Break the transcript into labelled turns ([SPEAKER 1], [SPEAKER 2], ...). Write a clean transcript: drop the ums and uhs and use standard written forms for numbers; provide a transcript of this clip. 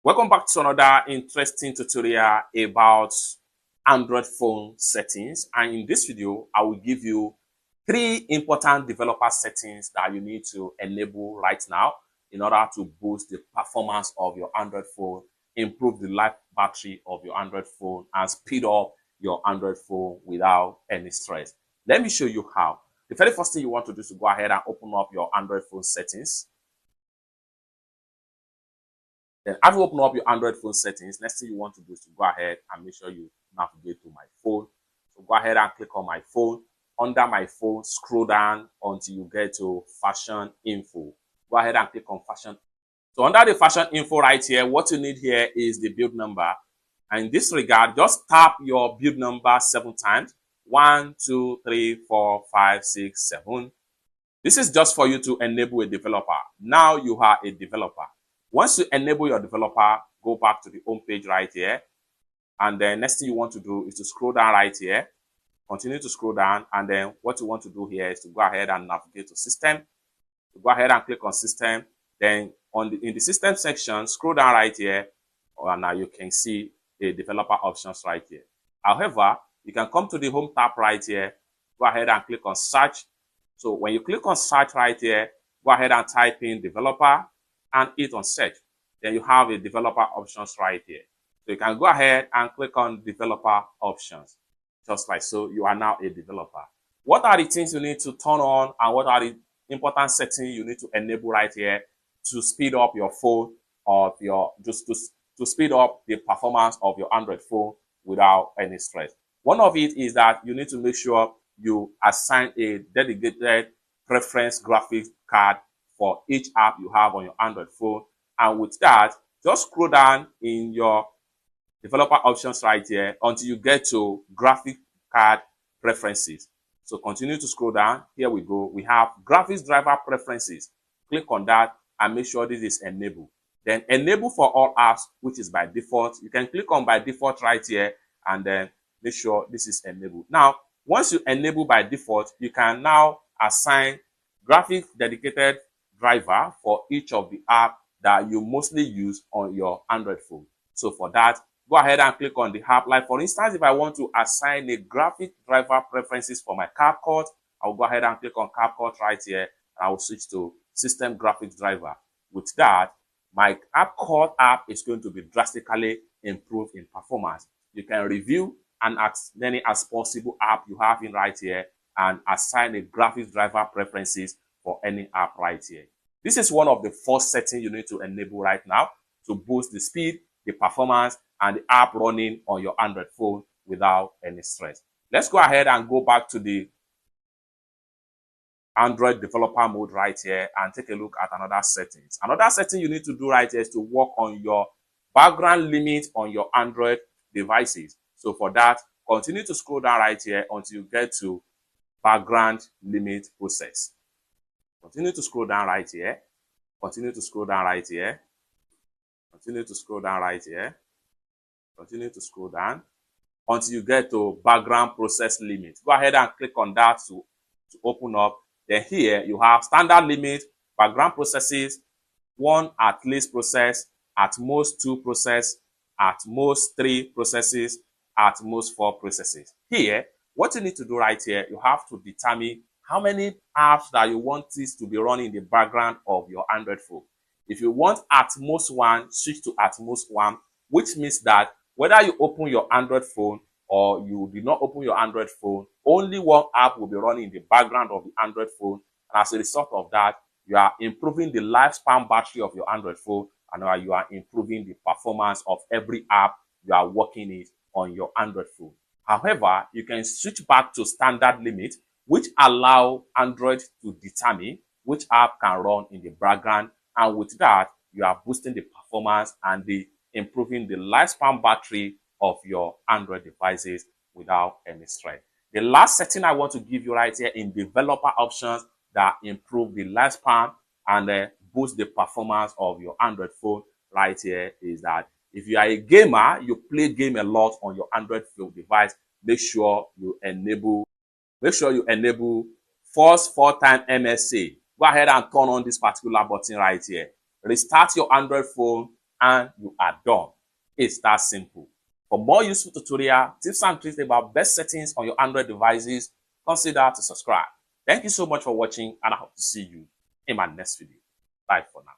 [SPEAKER 1] Welcome back to another interesting tutorial about Android phone settings. And in this video, I will give you 3 important developer settings that you need to enable right now in order to boost the performance of your Android phone, improve the life battery of your Android phone, and speed up your Android phone without any stress. Let me show you how. The very first thing you want to do is to go ahead and open up your Android phone settings. Then after you open up your Android phone settings, next thing you want to do is to go ahead and make sure you navigate to my phone. So go ahead and click on my phone. Under my phone, scroll down until you get to fashion info. Go ahead and click on fashion. So under the fashion info right here, what you need here is the build number. And in this regard, just tap your build number 7 times. 1, 2, 3, 4, 5, 6, 7. This is just for you to enable a developer. Now you are a developer. Once you enable your developer, go back to the home page right here. And then next thing you want to do is to scroll down right here. Continue to scroll down. And then what you want to do here is to go ahead and navigate to system. So go ahead and click on system. Then in the system section, scroll down right here. And now you can see the developer options right here. However, you can come to the home tab right here. Go ahead and click on search. So when you click on search right here, go ahead and type in developer and hit on search. Then you have a developer options right here. So you can go ahead and click on developer options. Just like so, you are now a developer. What are the things you need to turn on and what are the important settings you need to enable right here to speed up your phone or just to speed up the performance of your Android phone without any stress? One of it is that you need to make sure you assign a dedicated preference graphics card for each app you have on your Android phone. And with that, just scroll down in your developer options right here until you get to graphic card preferences. So continue to scroll down. Here we go. We have graphics driver preferences. Click on that and make sure this is enabled. Then enable for all apps, which is by default. You can click on by default right here and then make sure this is enabled. Now, once you enable by default, you can now assign graphic dedicated driver for each of the apps that you mostly use on your Android phone. So for that, go ahead and click on the app. Like for instance, if I want to assign a graphic driver preferences for my CapCut, I'll go ahead and click on CapCut right here and I will switch to system graphics driver. With that, my CapCut app is going to be drastically improved in performance. You can review and as many as possible app you have in right here and assign a graphics driver preferences for any app right here. This is one of the first settings you need to enable right now to boost the speed, the performance, and the app running on your Android phone without any stress. Let's go ahead and go back to the Android developer mode right here and take a look at another settings. Another setting you need to do right here is to work on your background limit on your Android devices. So for that, continue to scroll down right here until you get to background limit process. Continue to scroll down right here. Continue to scroll down right here. Continue to scroll down right here. Continue to scroll down until you get to background process limit. Go ahead and click on that to open up. Then here you have standard limit, background processes, 1 at least process, at most 2 process, at most 3 processes, at most 4 processes. Here, what you need to do right here, you have to determine how many apps that you want this to be running in the background of your Android phone. If you want at most 1, switch to at most 1, which means that whether you open your Android phone or you do not open your Android phone, only 1 app will be running in the background of the Android phone. And as a result of that, you are improving the lifespan battery of your Android phone and you are improving the performance of every app you are working with on your Android phone. However, you can switch back to standard limit, which allow Android to determine which app can run in the background. And with that, you are boosting the performance and improving the lifespan battery of your Android devices without any stress. The last setting I want to give you right here in developer options that improve the lifespan and boost the performance of your Android phone right here is that if you are a gamer, you play game a lot on your Android phone device, make sure you enable force 4-time MSA. Go ahead and turn on this particular button right here. Restart your Android phone and you are done. It's that simple. For more useful tutorial, tips and tricks about best settings on your Android devices, consider to subscribe. Thank you so much for watching, and I hope to see you in my next video. Bye for now.